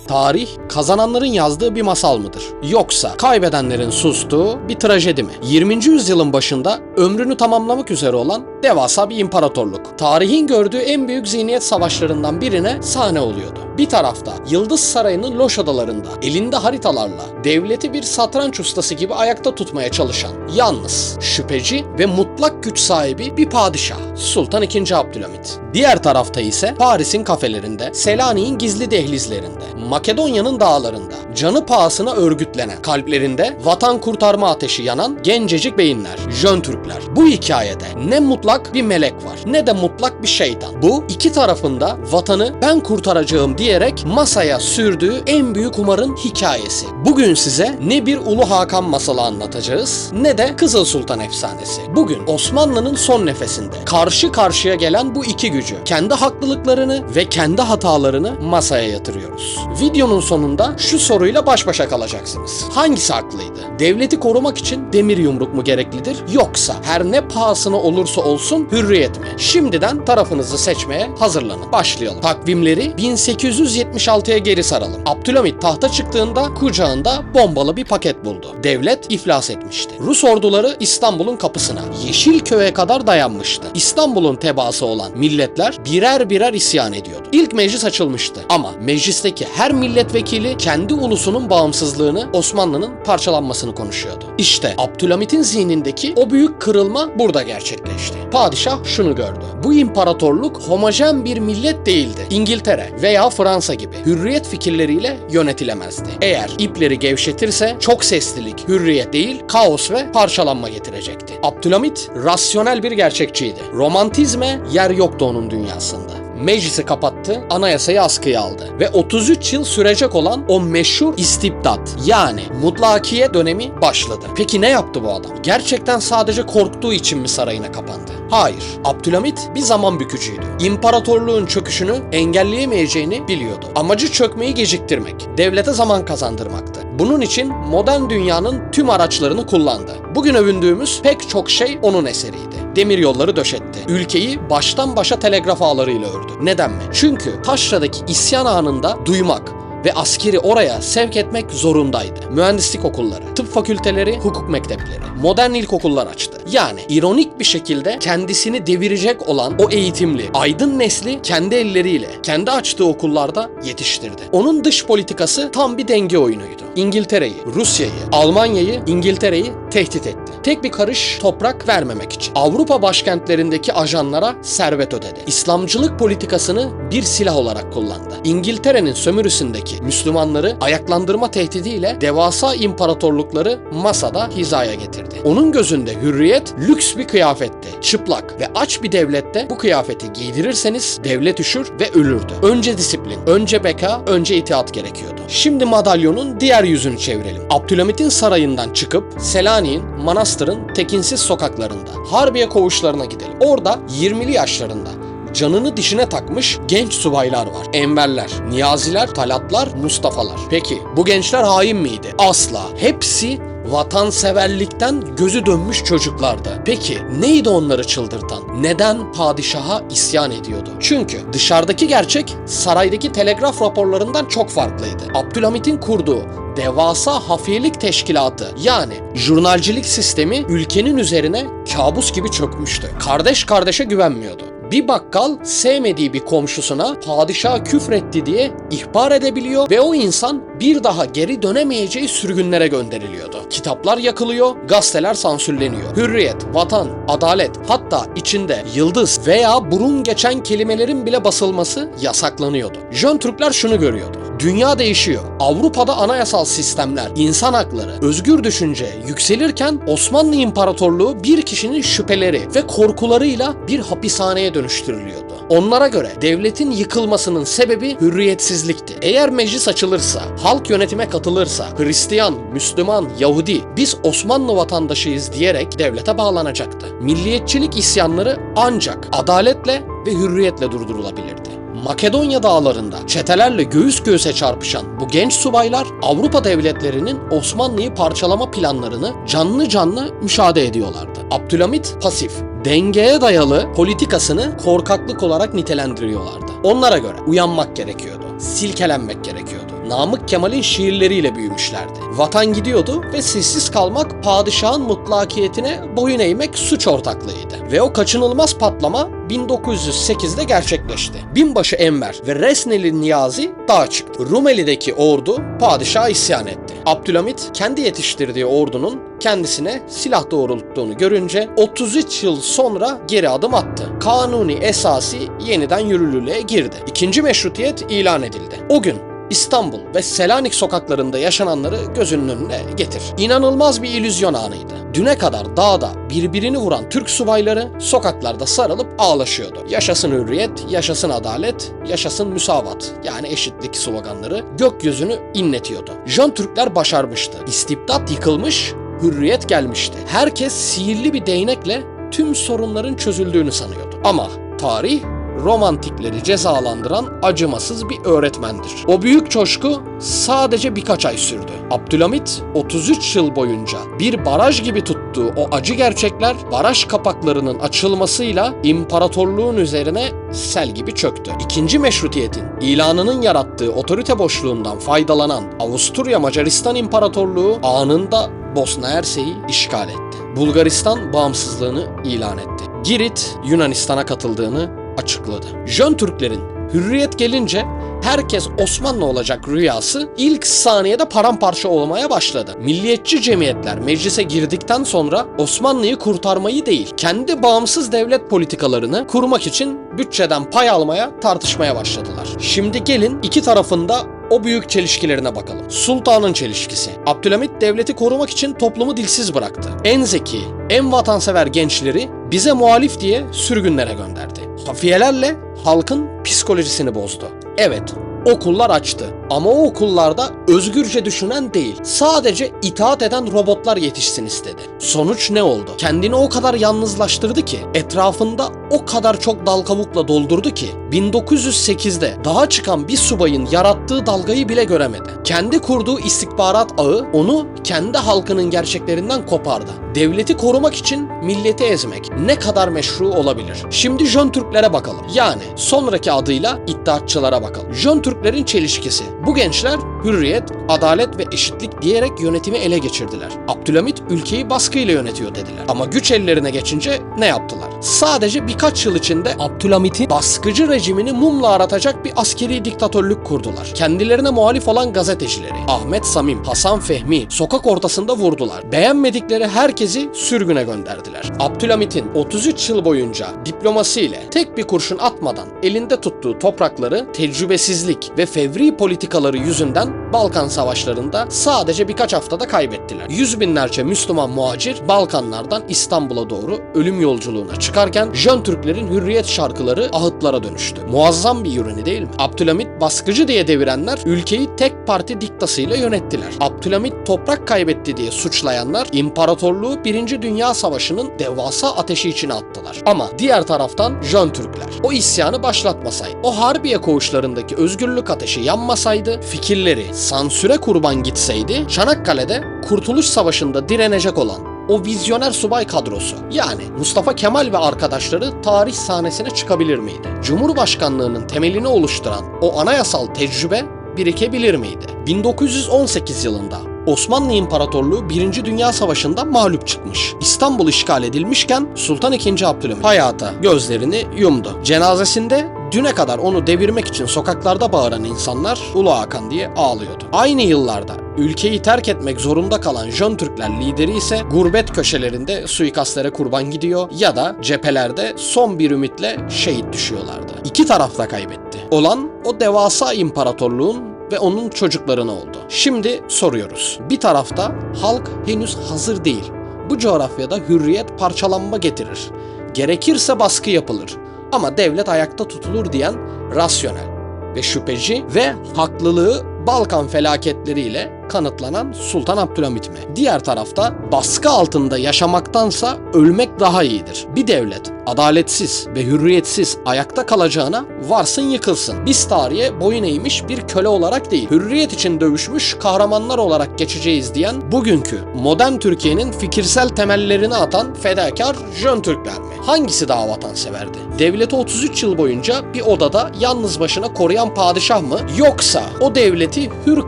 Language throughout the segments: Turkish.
Tarih, kazananların yazdığı bir masal mıdır? Yoksa kaybedenlerin sustuğu bir trajedi mi? 20. yüzyılın başında ömrünü tamamlamak üzere olan devasa bir imparatorluk. Tarihin gördüğü en büyük zihniyet savaşlarından birine sahne oluyordu. Bir tarafta Yıldız Sarayı'nın loş odalarında elinde haritalarla devleti bir satranç ustası gibi ayakta tutmaya çalışan, yalnız, şüpheci ve mutlak güç sahibi bir padişah, Sultan II. Abdülhamit. Diğer tarafta ise Paris'in kafelerinde, Selanik'in gizli dehlizlerinde, Makedonya'nın dağlarında, canı pahasına örgütlenen, kalplerinde vatan kurtarma ateşi yanan gencecik beyinler, Jön Türkler. Bu hikayede ne mutlak bir melek var, ne de mutlak bir şeytan. Bu iki tarafında vatanı ben kurtaracağım diyerek masaya sürdüğü en büyük kumarın hikayesi. Bugün size ne bir Ulu Hakan masalı anlatacağız, ne de Kızıl Sultan efsanesi. Bugün Osmanlı'nın son nefesinde karşı karşıya gelen bu iki gücü, kendi haklılıklarını ve kendi hatalarını masaya yatırıyoruz. Videonun sonunda şu soruyla baş başa kalacaksınız. Hangisi haklıydı? Devleti korumak için demir yumruk mu gereklidir? Yoksa her ne pahasına olursa olsun hürriyet mi? Şimdiden tarafınızı seçmeye hazırlanın. Başlayalım. Takvimleri 1876'ya geri saralım. Abdülhamit tahta çıktığında kucağında bombalı bir paket buldu. Devlet iflas etmişti. Rus orduları İstanbul'un kapısına, Yeşilköy'e kadar dayanmıştı. İstanbul'un tebaası olan milletler birer birer isyan ediyordu. İlk meclis açılmıştı ama meclisteki her milletvekili kendi ulusunun bağımsızlığını, Osmanlı'nın parçalanmasını konuşuyordu. İşte Abdülhamit'in zihnindeki o büyük kırılma burada gerçekleşti. Padişah şunu gördü. Bu imparatorluk homojen bir millet değildi. İngiltere veya Fransa gibi hürriyet fikirleriyle yönetilemezdi. Eğer ipleri gevşetirse çok seslilik hürriyet değil, kaos ve parçalanma getirecekti. Abdülhamit rasyonel bir gerçekçiydi. Romantizme yer yoktu onun dünyasında. Meclisi kapattı, anayasayı askıya aldı ve 33 yıl sürecek olan o meşhur istibdat yani mutlakiye dönemi başladı. Peki ne yaptı bu adam? Gerçekten sadece korktuğu için mi sarayına kapandı? Hayır. Abdülhamit bir zaman bükücüydü. İmparatorluğun çöküşünü engelleyemeyeceğini biliyordu. Amacı çökmeyi geciktirmek, devlete zaman kazandırmaktı. Bunun için modern dünyanın tüm araçlarını kullandı. Bugün övündüğümüz pek çok şey onun eseriydi. Demiryolları döşetti. Ülkeyi baştan başa telegraf ağlarıyla ördü. Neden mi? Çünkü Taşra'daki isyan anında duymak ve askeri oraya sevk etmek zorundaydı. Mühendislik okulları, tıp fakülteleri, hukuk mektepleri, modern ilkokullar açtı. Yani ironik bir şekilde kendisini devirecek olan o eğitimli, aydın nesli kendi elleriyle, kendi açtığı okullarda yetiştirdi. Onun dış politikası tam bir denge oyunuydu. İngiltere'yi, Rusya'yı, Almanya'yı, İngiltere'yi tehdit etti. Tek bir karış toprak vermemek için. Avrupa başkentlerindeki ajanlara servet ödedi. İslamcılık politikasını bir silah olarak kullandı. İngiltere'nin sömürüsündeki Müslümanları ayaklandırma tehdidiyle devasa imparatorlukları masada hizaya getirdi. Onun gözünde hürriyet lüks bir kıyafetti. Çıplak ve aç bir devlette bu kıyafeti giydirirseniz devlet üşür ve ölürdü. Önce disiplin, önce beka, önce itaat gerekiyordu. Şimdi madalyonun diğer yüzünü çevirelim. Abdülhamit'in sarayından çıkıp Selanik'in, Manastır'ın tekinsiz sokaklarında, Harbiye koğuşlarına gidelim. Orada 20'li yaşlarında canını dişine takmış genç subaylar var. Enverler, Niyaziler, Talatlar, Mustafa'lar. Peki bu gençler hain miydi? Asla. Hepsi vatanseverlikten gözü dönmüş çocuklardı. Peki neydi onları çıldırtan? Neden padişaha isyan ediyordu? Çünkü dışarıdaki gerçek saraydaki telegraf raporlarından çok farklıydı. Abdülhamit'in kurduğu devasa hafiyelik teşkilatı yani jurnalcilik sistemi ülkenin üzerine kabus gibi çökmüştü. Kardeş kardeşe güvenmiyordu. Bir bakkal sevmediği bir komşusuna padişaha küfretti diye ihbar edebiliyor ve o insan bir daha geri dönemeyeceği sürgünlere gönderiliyordu. Kitaplar yakılıyor, gazeteler sansürleniyor. Hürriyet, vatan, adalet, hatta içinde yıldız veya burun geçen kelimelerin bile basılması yasaklanıyordu. Jön Türkler şunu görüyordu. Dünya değişiyor. Avrupa'da anayasal sistemler, insan hakları, özgür düşünce yükselirken Osmanlı İmparatorluğu bir kişinin şüpheleri ve korkularıyla bir hapishaneye dönüştürülüyordu. Onlara göre devletin yıkılmasının sebebi hürriyetsizlikti. Eğer meclis açılırsa, halk yönetime katılırsa, Hristiyan, Müslüman, Yahudi biz Osmanlı vatandaşıyız diyerek devlete bağlanacaktı. Milliyetçilik isyanları ancak adaletle ve hürriyetle durdurulabilirdi. Makedonya dağlarında çetelerle göğüs göğüse çarpışan bu genç subaylar Avrupa devletlerinin Osmanlı'yı parçalama planlarını canlı canlı müşahede ediyorlardı. Abdülhamit pasif, dengeye dayalı politikasını korkaklık olarak nitelendiriyorlardı. Onlara göre uyanmak gerekiyordu, silkelenmek gerekiyordu. Namık Kemal'in şiirleriyle büyümüşlerdi. Vatan gidiyordu ve sessiz kalmak, padişahın mutlakiyetine boyun eğmek suç ortaklığıydı. Ve o kaçınılmaz patlama 1908'de gerçekleşti. Binbaşı Enver ve Resneli Niyazi dağa çıktı. Rumeli'deki ordu padişaha isyan etti. Abdülhamit kendi yetiştirdiği ordunun kendisine silah doğrulttuğunu görünce 33 yıl sonra geri adım attı. Kanuni esası yeniden yürürlüğe girdi. İkinci meşrutiyet ilan edildi. O gün İstanbul ve Selanik sokaklarında yaşananları gözünün önüne getir. İnanılmaz bir illüzyon anıydı. Düne kadar dağda birbirini vuran Türk subayları sokaklarda sarılıp ağlaşıyordu. Yaşasın hürriyet, yaşasın adalet, yaşasın müsavat, yani eşitlik sloganları gökyüzünü inletiyordu. Jön Türkler başarmıştı. İstibdat yıkılmış, hürriyet gelmişti. Herkes sihirli bir değnekle tüm sorunların çözüldüğünü sanıyordu. Ama tarih romantikleri cezalandıran acımasız bir öğretmendir. O büyük coşku sadece birkaç ay sürdü. Abdülhamit 33 yıl boyunca bir baraj gibi tuttuğu o acı gerçekler baraj kapaklarının açılmasıyla imparatorluğun üzerine sel gibi çöktü. İkinci meşrutiyetin ilanının yarattığı otorite boşluğundan faydalanan Avusturya Macaristan İmparatorluğu anında Bosna Hersek'i işgal etti. Bulgaristan bağımsızlığını ilan etti. Girit Yunanistan'a katıldığını açıkladı. Jön Türklerin hürriyet gelince herkes Osmanlı olacak rüyası ilk saniyede paramparça olmaya başladı. Milliyetçi cemiyetler meclise girdikten sonra Osmanlı'yı kurtarmayı değil, kendi bağımsız devlet politikalarını kurmak için bütçeden pay almaya, tartışmaya başladılar. Şimdi gelin iki tarafında o büyük çelişkilerine bakalım. Sultanın çelişkisi. Abdülhamit devleti korumak için toplumu dilsiz bıraktı. En zeki, en vatansever gençleri bize muhalif diye sürgünlere gönderdi. Hafiyelerle halkın psikolojisini bozdu. Evet, okullar açtı ama o okullarda özgürce düşünen değil, sadece itaat eden robotlar yetişsin istedi. Sonuç ne oldu? Kendini o kadar yalnızlaştırdı ki, etrafında o kadar çok dal kavukla doldurdu ki 1908'de daha çıkan bir subayın yarattığı dalgayı bile göremedi. Kendi kurduğu istihbarat ağı onu kendi halkının gerçeklerinden kopardı. Devleti korumak için milleti ezmek ne kadar meşru olabilir? Şimdi Jön Türklere bakalım. Yani sonraki adıyla İttihatçılara bakalım. Jön Türklerin çelişkisi. Bu gençler hürriyet, adalet ve eşitlik diyerek yönetimi ele geçirdiler. Abdülhamit ülkeyi baskıyla yönetiyor dediler. Ama güç ellerine geçince ne yaptılar? Sadece birkaç yıl içinde Abdülhamit'in baskıcı rejimini mumla aratacak bir askeri diktatörlük kurdular. Kendilerine muhalif olan gazetecileri Ahmet Samim, Hasan Fehmi sokak ortasında vurdular. Beğenmedikleri herkesi sürgüne gönderdiler. Abdülhamit'in 33 yıl boyunca diplomasiyle tek bir kurşun atmadan elinde tuttuğu toprakları tecrübesizlik ve fevri politikaları yüzünden Balkan savaşlarında sadece birkaç haftada kaybettiler. Yüz binlerce Müslüman muhacir Balkanlardan İstanbul'a doğru ölüm yolculuğuna çıkarken Jön Türklerin hürriyet şarkıları ahıtlara dönüştü. Muazzam bir ironi değil mi? Abdülhamit baskıcı diye devirenler ülkeyi tek parti diktasıyla yönettiler. Abdülhamit toprak kaybetti diye suçlayanlar imparatorluğu 1. Dünya Savaşı'nın devasa ateşi içine attılar. Ama diğer taraftan Jön Türkler o isyanı başlatmasaydı, o Harbiye koğuşlarındaki özgürlük ateşi yanmasaydı, fikirleri sansüre kurban gitseydi, Çanakkale'de Kurtuluş Savaşı'nda direnecek olan o vizyoner subay kadrosu, yani Mustafa Kemal ve arkadaşları tarih sahnesine çıkabilir miydi? Cumhurbaşkanlığının temelini oluşturan o anayasal tecrübe birikebilir miydi? 1918 yılında Osmanlı İmparatorluğu 1. Dünya Savaşı'nda mağlup çıkmış. İstanbul işgal edilmişken Sultan II. Abdülhamit hayata gözlerini yumdu. Cenazesinde düne kadar onu devirmek için sokaklarda bağıran insanlar Ulu Hakan diye ağlıyordu. Aynı yıllarda ülkeyi terk etmek zorunda kalan Jön Türkler lideri ise gurbet köşelerinde suikastlere kurban gidiyor ya da cephelerde son bir ümitle şehit düşüyorlardı. İki taraf da kaybetti. Olan o devasa imparatorluğun ve onun çocuklarına oldu. Şimdi soruyoruz. Bir tarafta halk henüz hazır değil. Bu coğrafyada hürriyet parçalanma getirir. Gerekirse baskı yapılır. Ama devlet ayakta tutulur diyen rasyonel ve şüpheci ve haklılığı Balkan felaketleriyle kanıtlanan Sultan Abdülhamit mi? Diğer tarafta baskı altında yaşamaktansa ölmek daha iyidir. Bir devlet adaletsiz ve hürriyetsiz ayakta kalacağına varsın yıkılsın. Biz tarihe boyun eğmiş bir köle olarak değil, hürriyet için dövüşmüş kahramanlar olarak geçeceğiz diyen bugünkü modern Türkiye'nin fikirsel temellerini atan fedakar Jön Türkler mi? Hangisi daha vatanseverdi? Devleti 33 yıl boyunca bir odada yalnız başına koruyan padişah mı? Yoksa o devleti hür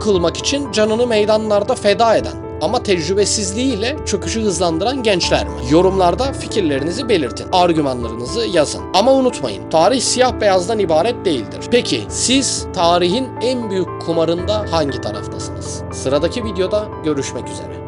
kılmak için canını meydanlarda feda eden ama tecrübesizliğiyle çöküşü hızlandıran gençler mi? Yorumlarda fikirlerinizi belirtin. Argümanlarınızı yazın. Ama unutmayın, tarih siyah beyazdan ibaret değildir. Peki siz tarihin en büyük kumarında hangi taraftasınız? Sıradaki videoda görüşmek üzere.